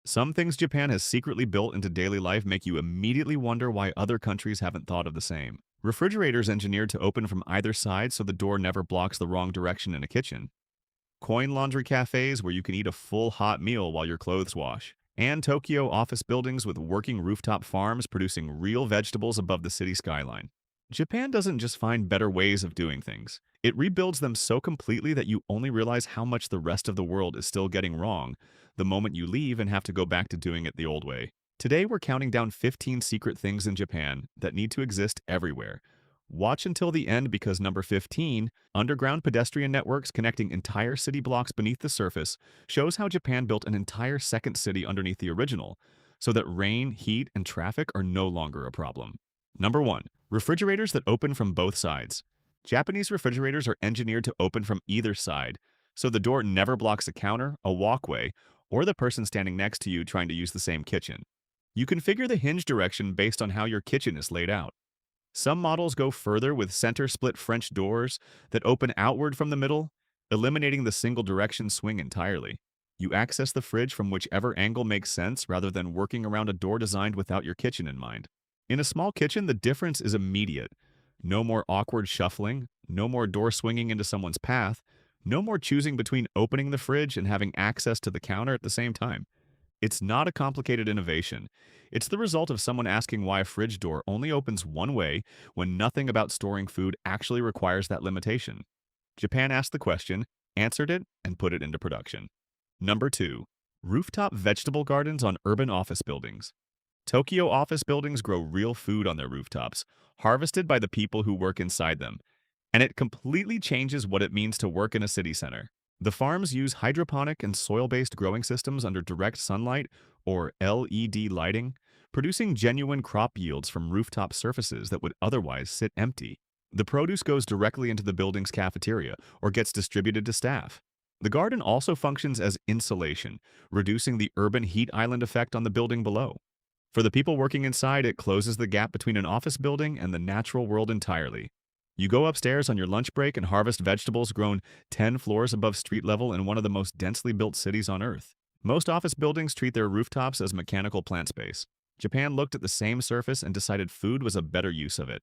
Some things Japan has secretly built into daily life make you immediately wonder why other countries haven't thought of the same. Refrigerators engineered to open from either side so the door never blocks the wrong direction in a kitchen. Coin laundry cafes where you can eat a full hot meal while your clothes wash. And Tokyo office buildings with working rooftop farms producing real vegetables above the city skyline. Japan doesn't just find better ways of doing things. It rebuilds them so completely that you only realize how much the rest of the world is still getting wrong the moment you leave and have to go back to doing it the old way. Today, we're counting down 15 secret things in Japan that need to exist everywhere. Watch until the end because number 15, underground pedestrian networks connecting entire city blocks beneath the surface, shows how Japan built an entire second city underneath the original, so that rain, heat, and traffic are no longer a problem. Number 1. Refrigerators that open from both sides. Japanese refrigerators are engineered to open from either side, so the door never blocks a counter, a walkway, or the person standing next to you trying to use the same kitchen. You configure the hinge direction based on how your kitchen is laid out. Some models go further with center split French doors that open outward from the middle, eliminating the single direction swing entirely. You access the fridge from whichever angle makes sense rather than working around a door designed without your kitchen in mind. In a small kitchen, the difference is immediate. No more awkward shuffling, no more door swinging into someone's path, no more choosing between opening the fridge and having access to the counter at the same time. It's not a complicated innovation. It's the result of someone asking why a fridge door only opens one way when nothing about storing food actually requires that limitation. Japan asked the question, answered it, and put it into production. Number 2. Rooftop vegetable gardens on urban office buildings. Tokyo office buildings grow real food on their rooftops, harvested by the people who work inside them, and it completely changes what it means to work in a city center. The farms use hydroponic and soil-based growing systems under direct sunlight, or LED lighting, producing genuine crop yields from rooftop surfaces that would otherwise sit empty. The produce goes directly into the building's cafeteria or gets distributed to staff. The garden also functions as insulation, reducing the urban heat island effect on the building below. For the people working inside, it closes the gap between an office building and the natural world entirely. You go upstairs on your lunch break and harvest vegetables grown 10 floors above street level in one of the most densely built cities on Earth. Most office buildings treat their rooftops as mechanical plant space. Japan looked at the same surface and decided food was a better use of it.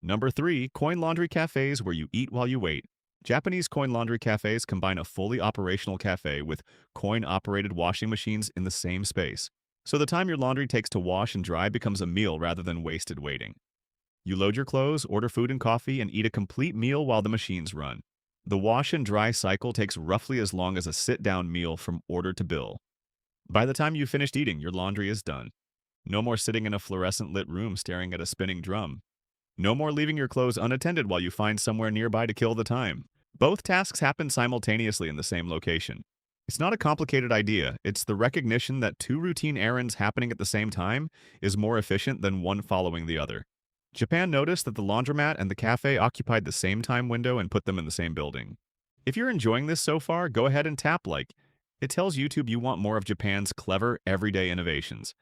Number 3. Coin laundry cafes where you eat while you wait. Japanese coin laundry cafes combine a fully operational cafe with coin-operated washing machines in the same space. So the time your laundry takes to wash and dry becomes a meal rather than wasted waiting. You load your clothes, order food and coffee, and eat a complete meal while the machines run. The wash and dry cycle takes roughly as long as a sit-down meal from order to bill. By the time you've finished eating, your laundry is done. No more sitting in a fluorescent lit room staring at a spinning drum. No more leaving your clothes unattended while you find somewhere nearby to kill the time. Both tasks happen simultaneously in the same location. It's not a complicated idea, it's the recognition that two routine errands happening at the same time is more efficient than one following the other. Japan noticed that the laundromat and the cafe occupied the same time window and put them in the same building. If you're enjoying this so far, go ahead and tap like. It tells YouTube you want more of Japan's clever, everyday innovations.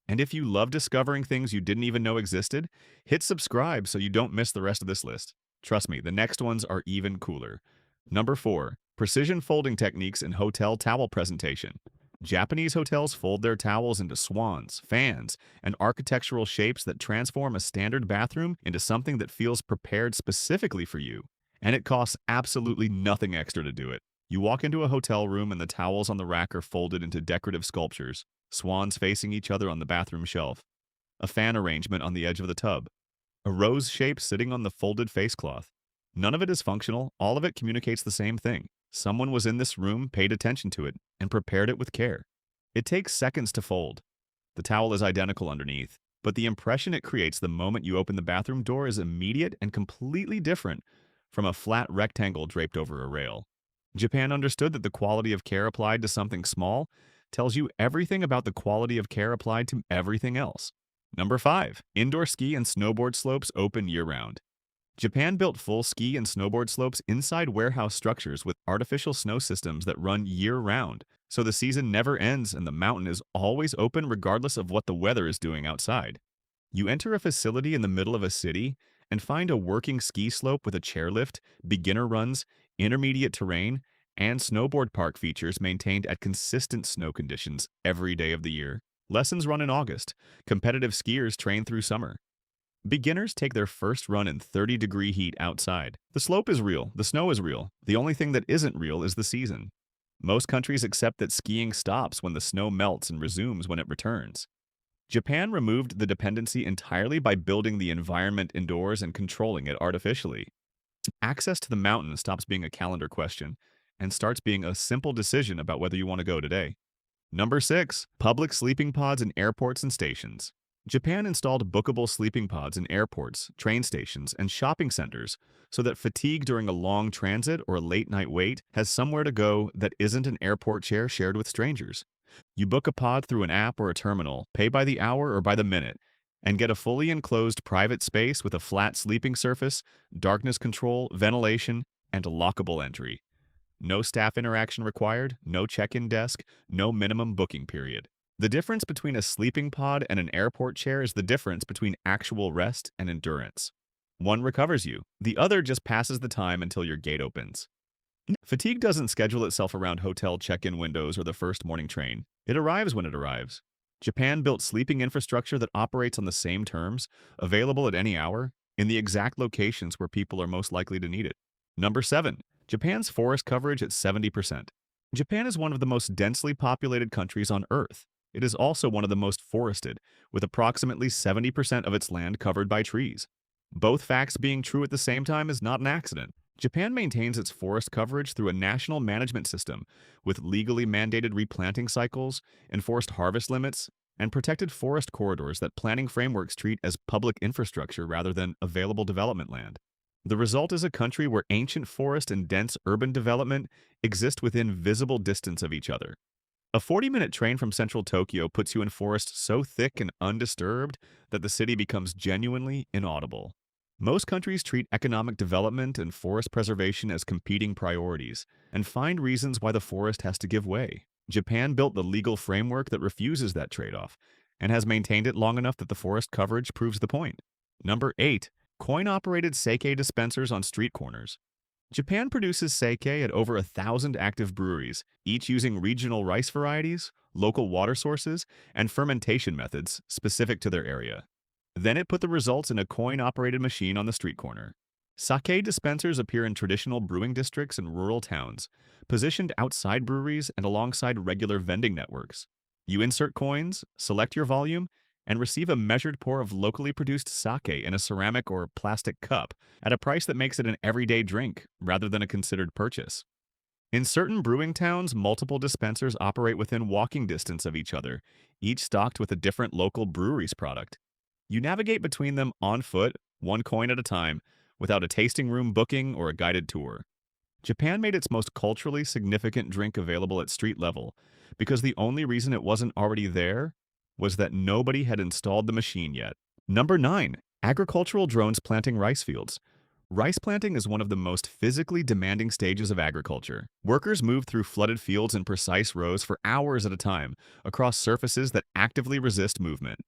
And if you love discovering things you didn't even know existed, hit subscribe so you don't miss the rest of this list. Trust me, the next ones are even cooler. Number 4. Precision folding techniques in hotel towel presentation. Japanese hotels fold their towels into swans, fans, and architectural shapes that transform a standard bathroom into something that feels prepared specifically for you. And it costs absolutely nothing extra to do it. You walk into a hotel room and the towels on the rack are folded into decorative sculptures, swans facing each other on the bathroom shelf, a fan arrangement on the edge of the tub, a rose shape sitting on the folded face cloth. None of it is functional, all of it communicates the same thing. Someone was in this room, paid attention to it, and prepared it with care. It takes seconds to fold. The towel is identical underneath, but the impression it creates the moment you open the bathroom door is immediate and completely different from a flat rectangle draped over a rail. Japan understood that the quality of care applied to something small tells you everything about the quality of care applied to everything else. Number 5. Indoor ski and snowboard slopes open year-round. Japan built full ski and snowboard slopes inside warehouse structures with artificial snow systems that run year-round, so the season never ends and the mountain is always open regardless of what the weather is doing outside. You enter a facility in the middle of a city and find a working ski slope with a chairlift, beginner runs, intermediate terrain, and snowboard park features maintained at consistent snow conditions every day of the year. Lessons run in August. Competitive skiers train through summer. Beginners take their first run in 30-degree heat outside. The slope is real, the snow is real. The only thing that isn't real is the season. Most countries accept that skiing stops when the snow melts and resumes when it returns. Japan removed the dependency entirely by building the environment indoors and controlling it artificially. Access to the mountain stops being a calendar question and starts being a simple decision about whether you want to go today. Number 6. Public sleeping pods in airports and stations. Japan installed bookable sleeping pods in airports, train stations, and shopping centers so that fatigue during a long transit or a late-night wait has somewhere to go that isn't an airport chair shared with strangers. You book a pod through an app or a terminal, pay by the hour or by the minute, and get a fully enclosed private space with a flat sleeping surface, darkness control, ventilation, and a lockable entry. No staff interaction required, no check-in desk, no minimum booking period. The difference between a sleeping pod and an airport chair is the difference between actual rest and endurance. One recovers you, the other just passes the time until your gate opens. Fatigue doesn't schedule itself around hotel check-in windows or the first morning train. It arrives when it arrives. Japan built sleeping infrastructure that operates on the same terms, available at any hour, in the exact locations where people are most likely to need it. Number 7. Japan's forest coverage at 70%. Japan is one of the most densely populated countries on Earth. It is also one of the most forested, with approximately 70% of its land covered by trees. Both facts being true at the same time is not an accident. Japan maintains its forest coverage through a national management system with legally mandated replanting cycles, enforced harvest limits, and protected forest corridors that planning frameworks treat as public infrastructure rather than available development land. The result is a country where ancient forest and dense urban development exist within visible distance of each other. A 40-minute train from central Tokyo puts you in forest so thick and undisturbed that the city becomes genuinely inaudible. Most countries treat economic development and forest preservation as competing priorities and find reasons why the forest has to give way. Japan built the legal framework that refuses that trade-off and has maintained it long enough that the forest coverage proves the point. Number 8. Coin-operated sake dispensers on street corners. Japan produces sake at over 1,000 active breweries, each using regional rice varieties, local water sources, and fermentation methods specific to their area. Then it put the results in a coin-operated machine on the street corner. Sake dispensers appear in traditional brewing districts and rural towns, positioned outside breweries and alongside regular vending networks. You insert coins, select your volume, and receive a measured pour of locally produced sake in a ceramic or plastic cup at a price that makes it an everyday drink rather than a considered purchase. In certain brewing towns, multiple dispensers operate within walking distance of each other, each stocked with a different local brewery's product. You navigate between them on foot, one coin at a time, without a tasting room booking or a guided tour. Japan made its most culturally significant drink available at street level because the only reason it wasn't already there was that nobody had installed the machine yet. Number 9. Agricultural drones planting rice fields. Rice planting is one of the most physically demanding stages of agriculture. Workers move through flooded fields in precise rows for hours at a time, across surfaces that actively resist movement.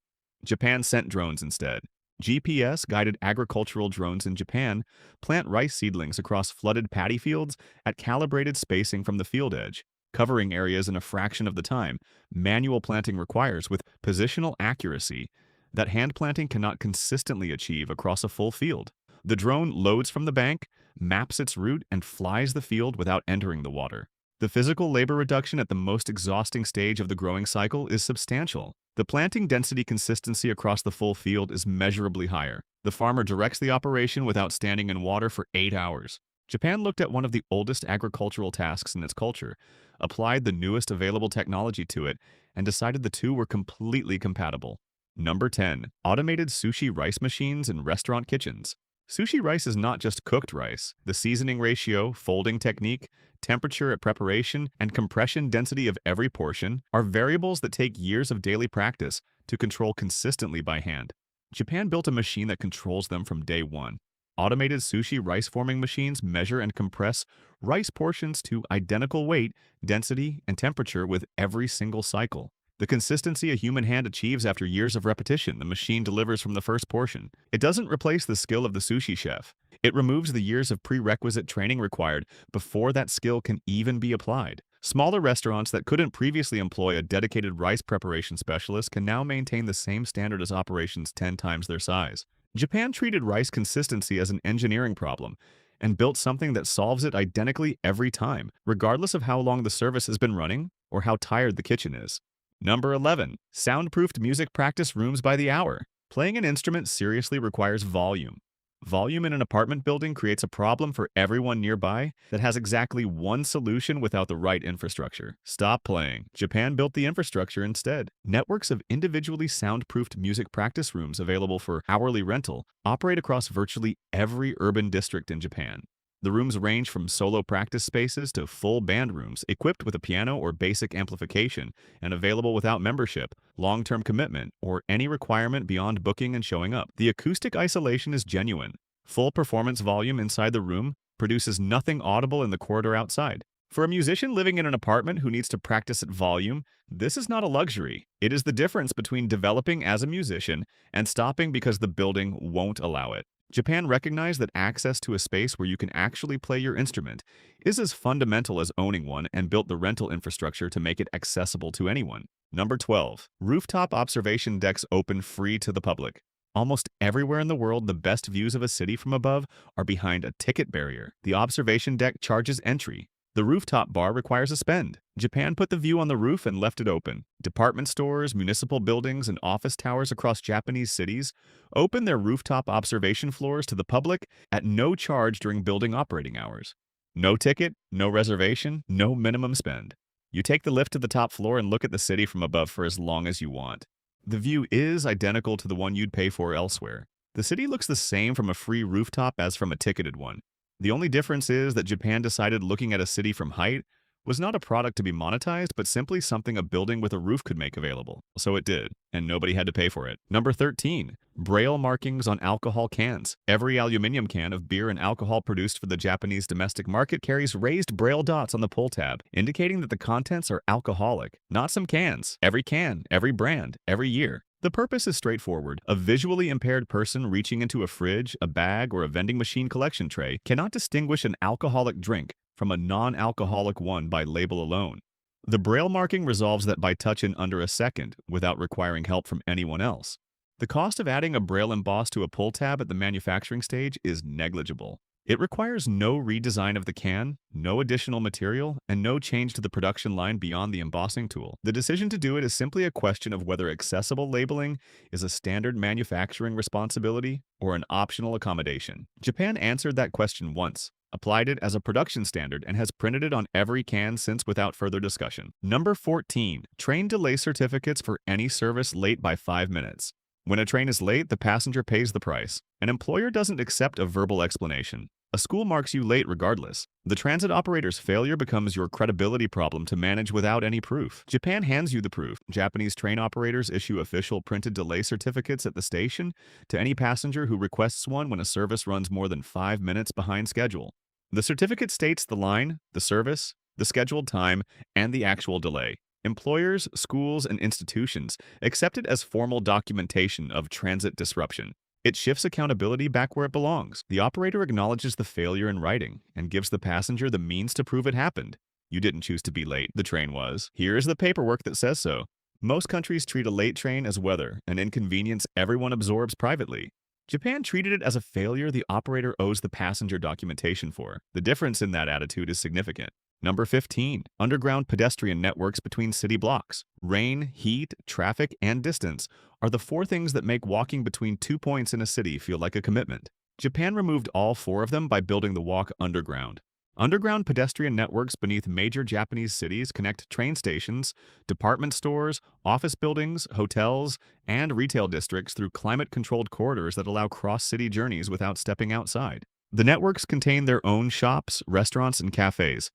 Japan sent drones instead. GPS-guided agricultural drones in Japan plant rice seedlings across flooded paddy fields at calibrated spacing from the field edge, covering areas in a fraction of the time manual planting requires with positional accuracy that hand planting cannot consistently achieve across a full field. The drone loads from the bank, maps its route, and flies the field without entering the water. The physical labor reduction at the most exhausting stage of the growing cycle is substantial. The planting density consistency across the full field is measurably higher. The farmer directs the operation without standing in water for 8 hours. Japan looked at one of the oldest agricultural tasks in its culture, applied the newest available technology to it, and decided the two were completely compatible. Number 10. Automated sushi rice machines in restaurant kitchens. Sushi rice is not just cooked rice. The seasoning ratio, folding technique, temperature at preparation, and compression density of every portion are variables that take years of daily practice to control consistently by hand. Japan built a machine that controls them from day one. Automated sushi rice forming machines measure and compress rice portions to identical weight, density, and temperature with every single cycle. The consistency a human hand achieves after years of repetition, the machine delivers from the first portion. It doesn't replace the skill of the sushi chef. It removes the years of prerequisite training required before that skill can even be applied. Smaller restaurants that couldn't previously employ a dedicated rice preparation specialist can now maintain the same standard as operations 10 times their size. Japan treated rice consistency as an engineering problem and built something that solves it identically every time, regardless of how long the service has been running or how tired the kitchen is. Number 11. Soundproofed music practice rooms by the hour. Playing an instrument seriously requires volume. Volume in an apartment building creates a problem for everyone nearby that has exactly one solution without the right infrastructure. Stop playing. Japan built the infrastructure instead. Networks of individually soundproofed music practice rooms available for hourly rental operate across virtually every urban district in Japan. The rooms range from solo practice spaces to full band rooms equipped with a piano or basic amplification and available without membership, long-term commitment, or any requirement beyond booking and showing up. The acoustic isolation is genuine. Full performance volume inside the room produces nothing audible in the corridor outside. For a musician living in an apartment who needs to practice at volume, this is not a luxury. It is the difference between developing as a musician and stopping because the building won't allow it. Japan recognized that access to a space where you can actually play your instrument is as fundamental as owning one and built the rental infrastructure to make it accessible to anyone. Number 12. Rooftop observation decks open free to the public. Almost everywhere in the world, the best views of a city from above are behind a ticket barrier. The observation deck charges entry. The rooftop bar requires a spend. Japan put the view on the roof and left it open. Department stores, municipal buildings, and office towers across Japanese cities open their rooftop observation floors to the public at no charge during building operating hours. No ticket, no reservation, no minimum spend. You take the lift to the top floor and look at the city from above for as long as you want. The view is identical to the one you'd pay for elsewhere. The city looks the same from a free rooftop as from a ticketed one. The only difference is that Japan decided looking at a city from height was not a product to be monetized, but simply something a building with a roof could make available. So it did, and nobody had to pay for it. Number 13. Braille markings on alcohol cans. Every aluminum can of beer and alcohol produced for the Japanese domestic market carries raised Braille dots on the pull tab, indicating that the contents are alcoholic. Not some cans. Every can, every brand, every year. The purpose is straightforward. A visually impaired person reaching into a fridge, a bag, or a vending machine collection tray cannot distinguish an alcoholic drink from a non-alcoholic one by label alone. The Braille marking resolves that by touch in under a second, without requiring help from anyone else. The cost of adding a Braille emboss to a pull tab at the manufacturing stage is negligible. It requires no redesign of the can, no additional material, and no change to the production line beyond the embossing tool. The decision to do it is simply a question of whether accessible labeling is a standard manufacturing responsibility or an optional accommodation. Japan answered that question once, applied it as a production standard, and has printed it on every can since without further discussion. Number 14. Train delay certificates for any service late by 5 minutes. When a train is late, the passenger pays the price. An employer doesn't accept a verbal explanation. A school marks you late regardless. The transit operator's failure becomes your credibility problem to manage without any proof. Japan hands you the proof. Japanese train operators issue official printed delay certificates at the station to any passenger who requests one when a service runs more than 5 minutes behind schedule. The certificate states the line, the service, the scheduled time, and the actual delay. Employers, schools, and institutions accept it as formal documentation of transit disruption. It shifts accountability back where it belongs. The operator acknowledges the failure in writing and gives the passenger the means to prove it happened. You didn't choose to be late, the train was. Here is the paperwork that says so. Most countries treat a late train as weather, an inconvenience everyone absorbs privately. Japan treated it as a failure the operator owes the passenger documentation for. The difference in that attitude is significant. Number 15. Underground pedestrian networks between city blocks. Rain, heat, traffic, and distance are the 4 things that make walking between 2 points in a city feel like a commitment. Japan removed all 4 of them by building the walk underground. Underground pedestrian networks beneath major Japanese cities connect train stations, department stores, office buildings, hotels, and retail districts through climate-controlled corridors that allow cross-city journeys without stepping outside. The networks contain their own shops, restaurants, and cafes.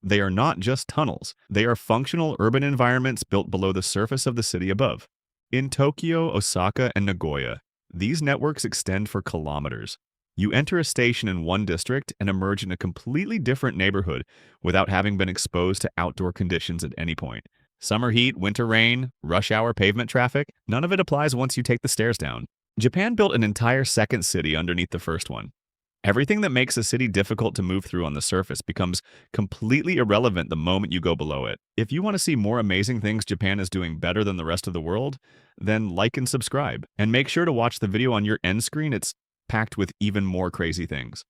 They are not just tunnels. They are functional urban environments built below the surface of the city above. In Tokyo, Osaka, and Nagoya, these networks extend for kilometers. You enter a station in one district and emerge in a completely different neighborhood without having been exposed to outdoor conditions at any point. Summer heat, winter rain, rush hour pavement traffic, none of it applies once you take the stairs down. Japan built an entire second city underneath the first one. Everything that makes a city difficult to move through on the surface becomes completely irrelevant the moment you go below it. If you want to see more amazing things Japan is doing better than the rest of the world, then like and subscribe. And make sure to watch the video on your end screen, it's packed with even more crazy things.